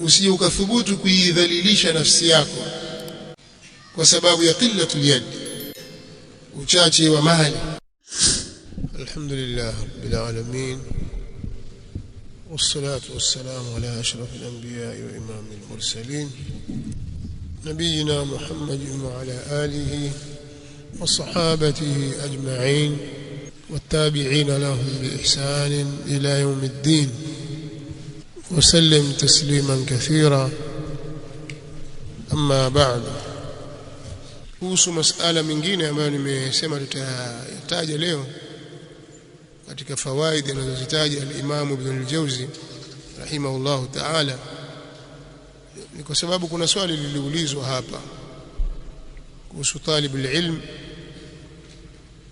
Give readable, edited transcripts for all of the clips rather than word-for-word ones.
usije ukathubutu kuidhalilisha nafsi yako kwa sababu ya qillatul yad, uchache wa mali. Alhamdulillah rabbil alamin, wassalatu wassalamu ala ashrafil anbiya'i wa imamil mursalin nabiyina Muhammadin wa ala alihi wa sahabatihi ajma'in والتابعين لهم بإحسان إلى يوم الدين وسلم تسليما كثيرا. أما بعد، kuhusu masala mengine ambayo nimesema tutayataja leo katika fawaid anazozitaja al-Imam Ibn al-Jawzi rahimahullahu ta'ala, ni kwa sababu kuna swali liliulizwa hapa kuhusu talib al-ilm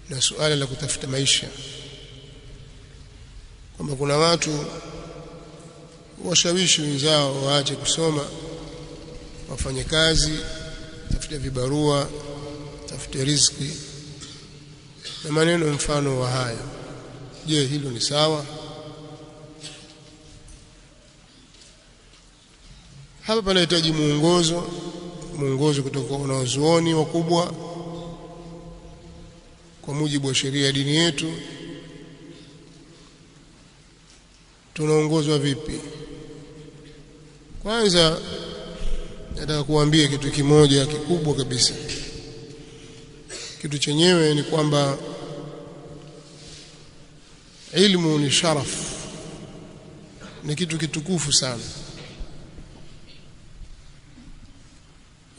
na suala la kutafuta maisha, kama kuna watu washawishi wenzao waache kusoma, wafanye kazi, tafute vibarua, tafute riziki na maneno mfano wa haya. Je, hilo ni sawa? Hapa panahitaji mwongozo kutoka kwa wanazuoni wakubwa kwa mujibu wa sheria ya dini yetu. Tunaongozwa vipi? Kwanza nataka kuambia kitu kimoja kikubwa kabisa. Kitu chenyewe ni kwamba ilmu ni sharaf, ni kitu kitukufu sana.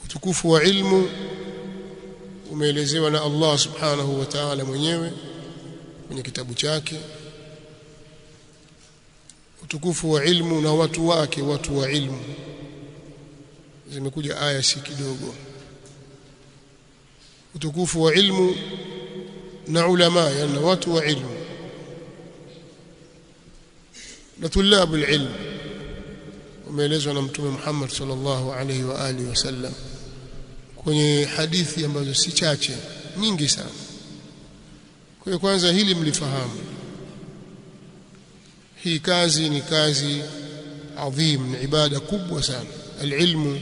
Utukufu wa ilmu umeelezewa na Allah subhanahu wa ta'ala mwenyewe kwenye kitabu chake. Utukufu wa ilmu na watu wake, watu wa ilmu, zimekuja aya si kidogo. Utukufu wa ilmu na ulama, yani watu wa ilmu na tulabul ilm, umeelezwa na Mtume Muhammad sallallahu alayhi wa alihi wasallam kwenye hadithi ambazo si chache, nyingi sana. Kwa hiyo kwanza hili mlifahamu, hii kazi ni kazi adhim, ni ibada kubwa sana. Alilmu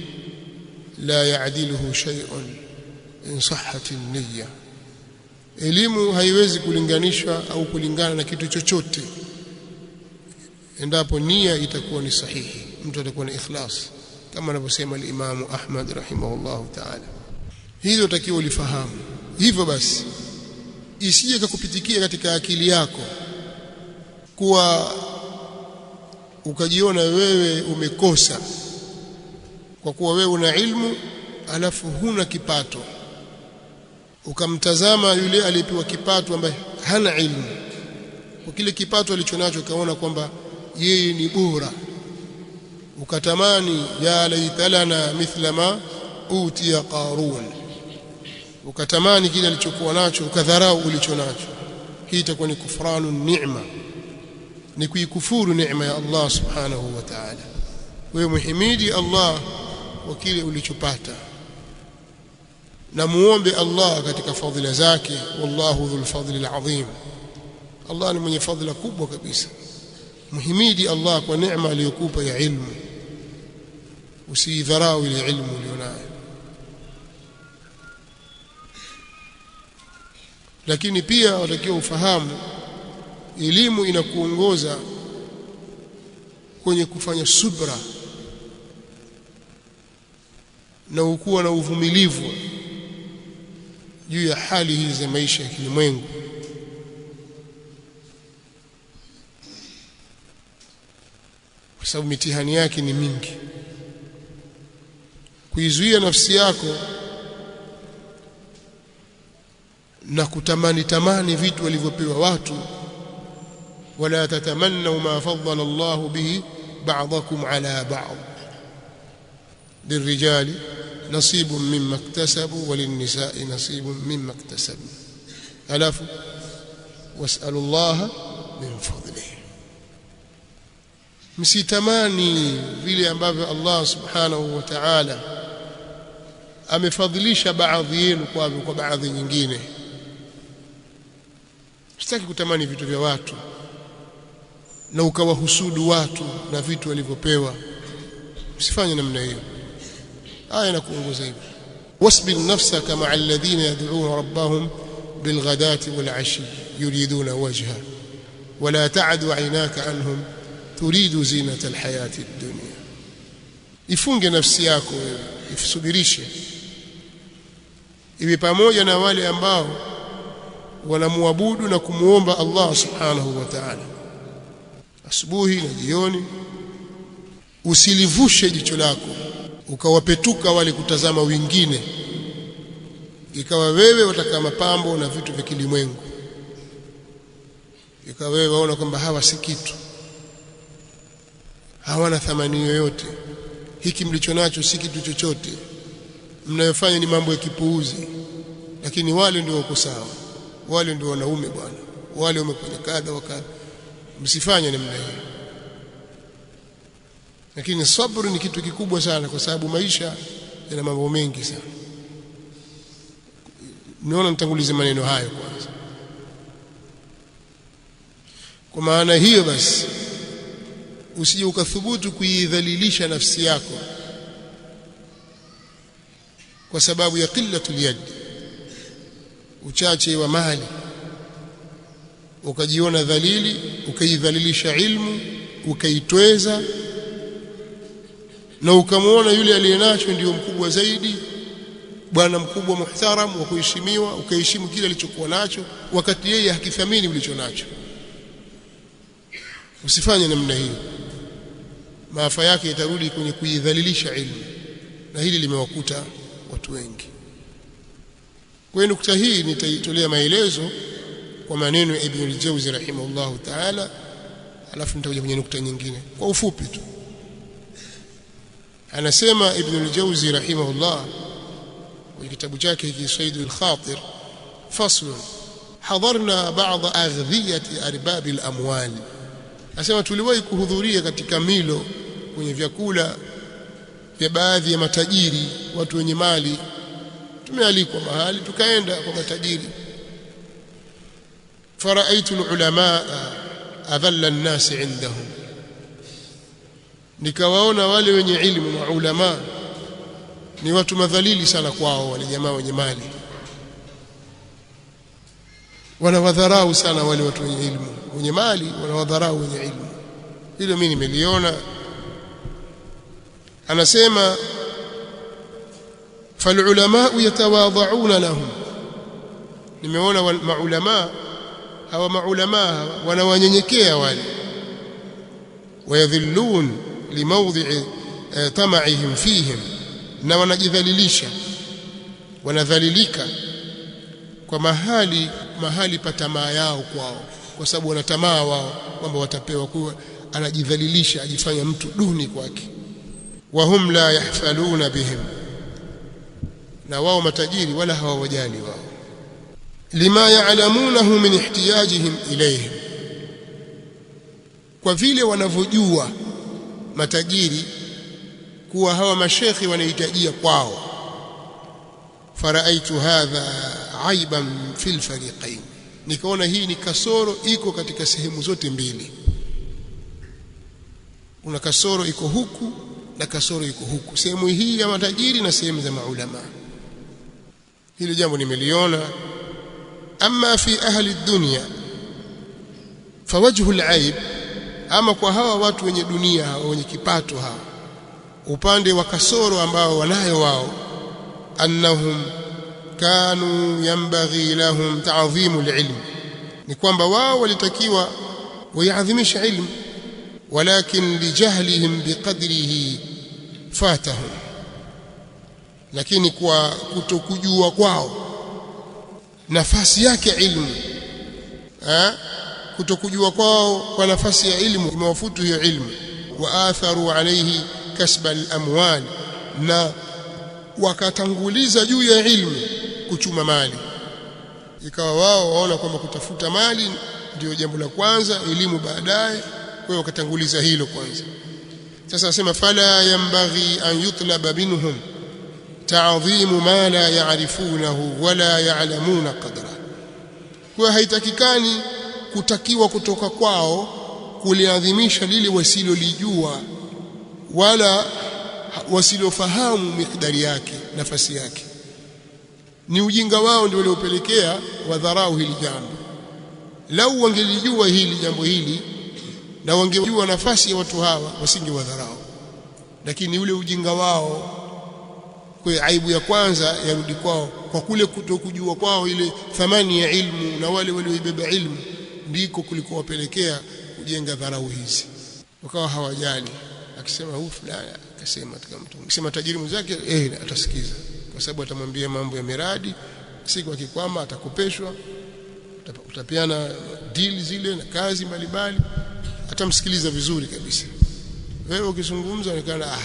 la yaadiluhu shay'un in sahhat an-niyya, elimu haiwezi kulinganishwa au kulingana na kitu chochote endapo nia itakuwa ni sahihi, mtu atakuwa na ikhlas, kama anavyosema al-Imam Ahmad rahimahullahu ta'ala. Hilo takiwa ulifahamu. Hivyo basi isije kukupitikia katika akili yako kuwa ukajiona wewe umekosa kwa kuwa wewe una ilmu alafu huna kipato, ukamtazama yule aliyepewa kipato ambaye hana ilmu kwa kile kipato alichonacho, kaona kwamba yeye ni bora, ukatamani ya laita lana mithla ma utiya Qarun, ukatamani kile alichokuwa nacho, ukadharau ulichonacho. Hii itakuwa ni kufranu neema, ni kuikufuru neema ya Allah subhanahu wa ta'ala. Wewe muhimidi Allah kwa kile ulichopata, na muombe Allah katika fadhila zake. Wallahu dhul fadli alazim, Allah ni mwenye fadhila kubwa kabisa. Muhimidi Allah kwa neema aliyokupa ya ilmu, usidharau ile ilmu ulionayo. Lakini pia watakiwa ufahamu elimu inakuongoza kwenye kufanya subra na ukuwa na uvumilivu juu ya hali hizi za maisha ya kilimwengu, kwa sababu mitihani yake ni mingi. Kuizuia nafsi yako na kutamani vitu walivyopewa watu. Wala tatamannu ma faddala Allahu bihi ba'dakum ala ba'd, lirrijali nasibun mimma iktasabu walinnisa'i nasibun mimma iktasabu, alafu was'alu Allaha min fadlihi. Msitamani vile ambavyo Allah subhanahu wa ta'ala amefadhilisha baadhi yenu kwa baadhi nyingine. Sitaki kutamani vitu vya watu na ukawahusudu watu na vitu walivyopewa. usifanye namna hiyo. Aya inakuongoza hivyo. wasbir nafsaka ma'a alladhina yad'una rabbahum bilghadati walashi yuriduna wajha wala ta'du 'aynaka anhum turidu zinata alhayati ad-dunya. Ifunge nafsi yako wewe, isubirishe, iwe pamoja na wale ambao wanamuabudu na kumuomba Allah subhanahu wa ta'ala asubuhi na jioni. Usilivushe jicho lako ukawapetuka wale kutazama wengine, ikawa wewe wataka mapambo na vitu vya kilimwengu, ikawa wewe waona kwamba hawa si kitu, hawana thamani yoyote, hiki mlicho nacho si kitu chochote, mnayofanya ni mambo ya kipuuzi. Lakini wale ndio wako sawa, wale ndio wanaume bwana, wale wamefanya kadha wa kadha. Msifanye namna hiyo. Lakini sabr ni kitu kikubwa sana, kwa sababu maisha yana mambo mengi sana. Niona nitangulize maneno hayo kwanza. Kwa maana hiyo basi, usije ukathubutu kuidhalilisha nafsi yako kwa sababu ya qillatul yad, uchache wa mali, ukajiona dhalili, ukaidhalilisha ilmu, ukaitweza, na ukamwona yule aliyenacho ndio mkubwa zaidi, bwana mkubwa muhtaram wa kuheshimiwa, ukaheshimu kile alichokuwa nacho wakati yeye hakithamini ulicho nacho. Usifanye namna hiyo, maafa yake itarudi kwenye kuidhalilisha ilmu, na hili limewakuta watu wengi. Kwa nukta hii nitaitolea maelezo kwa maneno ya Ibn al-Jawzi rahimahullahu ta'ala, alafu nitakuja kwenye nukta nyingine kwa ufupi tu. Anasema Ibn al-Jawzi rahimahullah kwenye kitabu chake hiki Saidul Khatir, faslun hadarna ba'd aghdhiyati arbab al-amwal. Anasema tuliwahi kuhudhuria katika milo, kwenye vyakula vya baadhi ya matajiri, watu wenye mali. Tumealikwa mahali tukaenda kwa matajiri. Faraitu al-ulama adhalla an-nas indahum, nikawaona wale wenye ilmu, maulama ni watu madhalili sana kwao. Wale jamaa wenye mali wanawadharau sana wale watu wenye ilmu, wenye mali wanawadharau wenye ilmu. Hilo mimi nimeliona. Anasema falulama yatawadhauna lahum, nimeona maulama hawa, maulama wanawanyenyekea wale, wayadhillun limawdhi'i tama'ihim fihim, na wanajidhalilisha, wanadhalilika kwa mahali pa tamaa yao kwao, kwa sababu wanatamaa wao kwamba watapewa. Kwa anajidhalilisha, ajifanya mtu duni kwake. Wahum la yahfaluna bihim, na wao matajiri wala hawawajali wao. Lima ya'lamunahu min ihtiyajihim ilayhim, kwa vile wanavyojua matajiri kuwa hawa mashekhi wanahitajia kwao. Faraitu hadha aiban fil fariqain, nikaona hii ni kasoro iko katika sehemu zote mbili. Kuna kasoro iko huku na kasoro iko huku, sehemu hii ya matajiri na sehemu za maulama. Hili jambo nimeliona. Amma fi ahli dunya fawajhu al-aib, ama kwa hawa watu wenye dunia, hawa wenye kipato, hawa upande wa kasoro ambao wanayo wao, annahum kanu yanbaghi lahum ta'dhimu al-ilm, ni kwamba wao walitakiwa wayadhimisha ilmu, walakin lijahlihim biqadrihi fatahum, lakini kwa kutokujua kwao nafasi yake ilmu, kutokujua kwao kwa nafasi ya ilmu imewafutu hiyo ilmu. Wa atharu alayhi kasba al-amwal, na wakatanguliza juu ya ilmu kuchuma mali. Ikawa wao waona kwamba kutafuta mali ndio jambo la kwanza, elimu baadaye, kwa hiyo wakatanguliza hilo kwanza. Sasa nasema fala yanbaghi an yutlaba minhum ta'dhimu ma la ya'rifunahu wala ya'lamuna qadra, kwa haitakikani kutakiwa kutoka kwao kuliadhimisha lile wasilolijua wala wasilofahamu mikdari yake, nafasi yake. Ni ujinga wao ndio uliopelekea wadharau hili jambo. Lau wangelijua hili jambo hili na wangejua nafasi ya watu hawa, wasingewadharau. Lakini ule ujinga wao, kwa aibu ya kwanza yarudi kwao, kwa kule kutokujua kwao ile thamani ya ilmu na wale walioibeba ilmu, ndiko kulikowapelekea kujenga dharau hizi. Wakawa hawajali, akisema huyu fulani akasema katika mtu, akisema tajiri mwenzake atasikiza, kwa sababu atamwambia mambo ya miradi, siku akikwama atakopeshwa, utapiana deal zile na kazi mbalimbali, atamsikiliza vizuri kabisa. Wewe ukizungumza onekana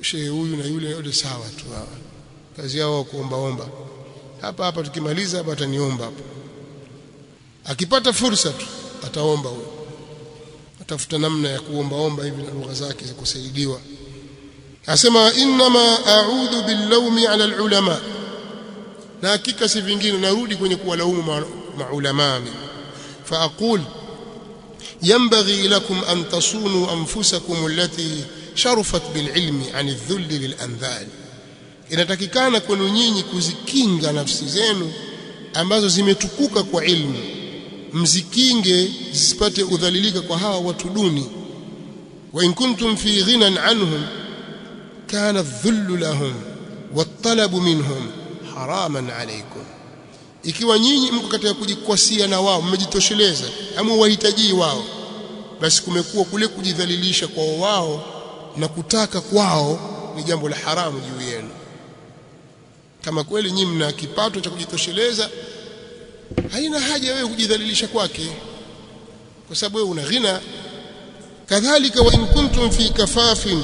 shehe huyu na yule wote sawa tu, hawa kazi yao kuomba hapa tukimaliza hapa ataniomba hapa. Akipata fursa tu ataomba huyo, atafuta namna ya kuomba hivi na lugha zake za kusaidiwa. Asema inma a'udhu billawmi 'ala al-ulama, na hakika si vingine narudi kwenye kuwalaumu maulama. Fa aqul yanbaghi lakum an tasunu anfusakum allati sharafat bililmi 'an adh-dhull lil-andhal, inatakikana kwenu nyinyi kuzikinga nafsi zenu ambazo zimetukuka kwa ilmu, mzikinge zisipate udhalilika kwa hawa watu duni. Wa in kuntum fi ghinan anhum kana adh-dhullu lahum wat-talabu minhum haraman alaykum, ikiwa nyinyi mko katika kujikwasia na wao, mmejitosheleza ama wahitaji wao, basi kumekuwa kule kujidhalilisha kwa wao na kutaka kwao ni jambo la haramu juu yenu. Kama kweli nyinyi mna kipato cha kujitosheleza, haina haja wewe kujidhalilisha kwake, kwa sababu wewe una ghina. Kadhalika wa in kuntum fi kafafin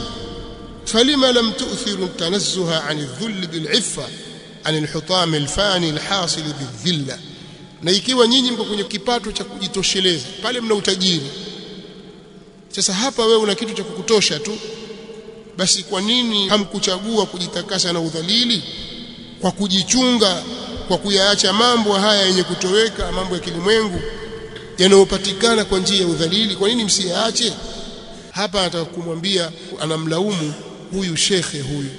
falima lam tu'thiru tanazzuha 'an adh-dhull bil-'iffa 'an al-hutam al-fani al-hasil bil-dhilla, na ikiwa nyinyi mko kwenye kipato cha kujitosheleza, pale mna utajiri. Sasa hapa wewe una kitu cha kukutosha tu, basi kwa nini hamkuchagua kujitakasa na udhalili kwa kujichunga, kwa kuyaacha mambo haya yenye kutoweka, mambo ya kilimwengu yanayopatikana kwa njia ya udhalili? Kwa nini msiyaache? Hapa anataka kumwambia, anamlaumu huyu shekhe huyu.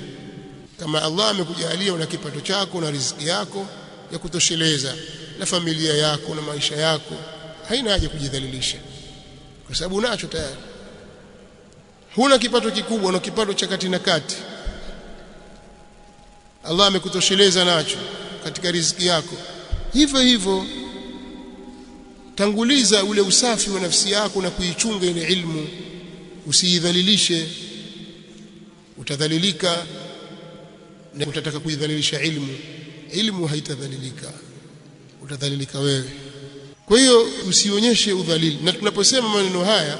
Kama Allah amekujalia una kipato chako na riziki yako ya kutosheleza na familia yako na maisha yako, haina haja kujidhalilisha, kwa sababu unacho tayari. Huna kipato kikubwa na kipato cha kati na kati, Allah amekutosheleza nacho katika riziki yako. Hivyo hivyo tanguliza ule usafi wa nafsi yako na kuichunga ile ilmu, usiidhalilishe. Utadhalilika na utataka kuidhalilisha ilmu haitadhalilika, utadhalilika wewe. Kwa hiyo usionyeshe udhalili. Na tunaposema maneno haya,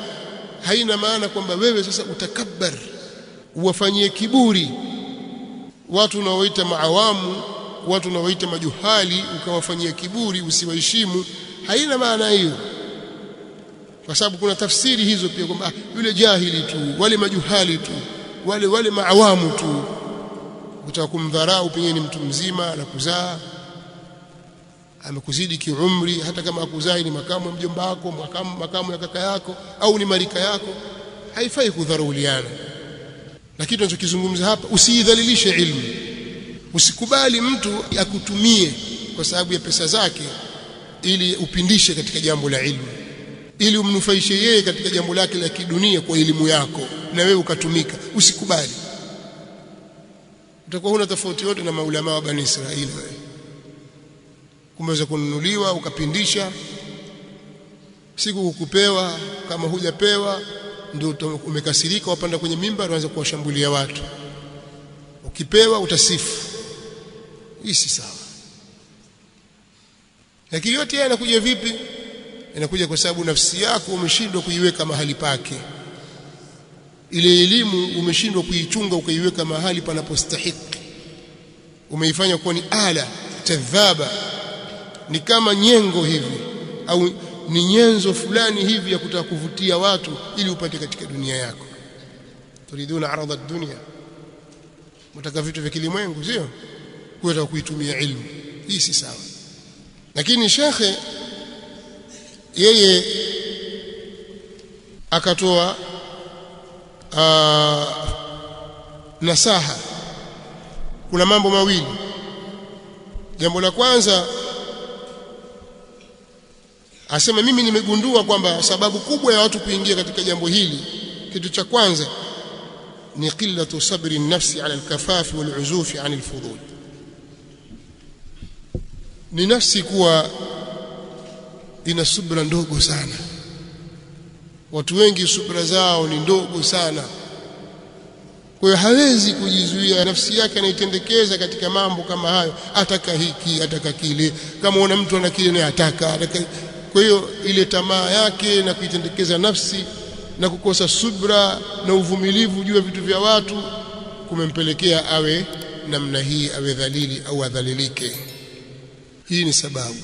haina maana kwamba wewe sasa utakabbar, uwafanyie kiburi watu unaoita maawamu, watu unaoita majuhali, ukawafanyia kiburi, usiwaheshimu. Haina maana hiyo, kwa sababu kuna tafsiri hizo pia, kwamba yule jahili tu, wale majuhali tu, wale maawamu tu. Utakumdharau pengine ni mtu mzima anakuzaa, amekuzidi kiumri, hata kama akuzaa ni makamu ya mjomba wako, makamu ya kaka yako, au ni marika yako, haifai kudharauliana. Lakini tunachokizungumza hapa, usiidhalilishe ilmu. Usikubali mtu akutumie kwa sababu ya pesa zake ili upindishe katika jambo la ilmu, ili umnufaishe yeye katika jambo lake la kidunia kwa elimu yako, na wewe ukatumika. Usikubali. Utakuwa huna tofauti yote na maulama wa Bani Israili. Wewe kumeweza kununuliwa ukapindisha, siku ukupewa, kama hujapewa ndio umekasirika, wapanda kwenye mimbar unaanza kuwashambulia watu. Ukipewa utasifu. Hii si sawa. Lakini yote yanakuja vipi? Inakuja kwa sababu nafsi yako umeshindwa kuiweka mahali pake. Ile elimu umeshindwa kuichunga ukaiweka mahali panapostahiki. Umeifanya kuwa ni ala kadhaba, ni kama nyengo hivi, au ni nyenzo fulani hivi ya kutaka kuvutia watu ili upate katika dunia yako. Turiduna arada dunia, mtaka vitu vya kilimwengu, sio kuweza kuitumia ilmu. Hii si sawa. Lakini shekhe yeye akatoa nasaha, kuna mambo mawili. Jambo la kwanza asema mimi nimegundua kwamba sababu kubwa ya watu kuingia katika jambo hili, kitu cha kwanza ni qillatu sabri nafsi ala alkafafi waluzufi an alfudul. Ni nafsi kuwa ina subra ndogo sana. Watu wengi subra zao ni ndogo sana, kwa hiyo hawezi kujizuia, nafsi yake anaitendekeza katika mambo kama hayo, ataka hiki ataka kile, kama una mtu ana kile naye ataka. Kwa hiyo ile tamaa yake na kuitendekeza nafsi na kukosa subra na uvumilivu juu ya vitu vya watu kumempelekea awe namna hii, awe dhalili au adhalilike. Hii ni sababu.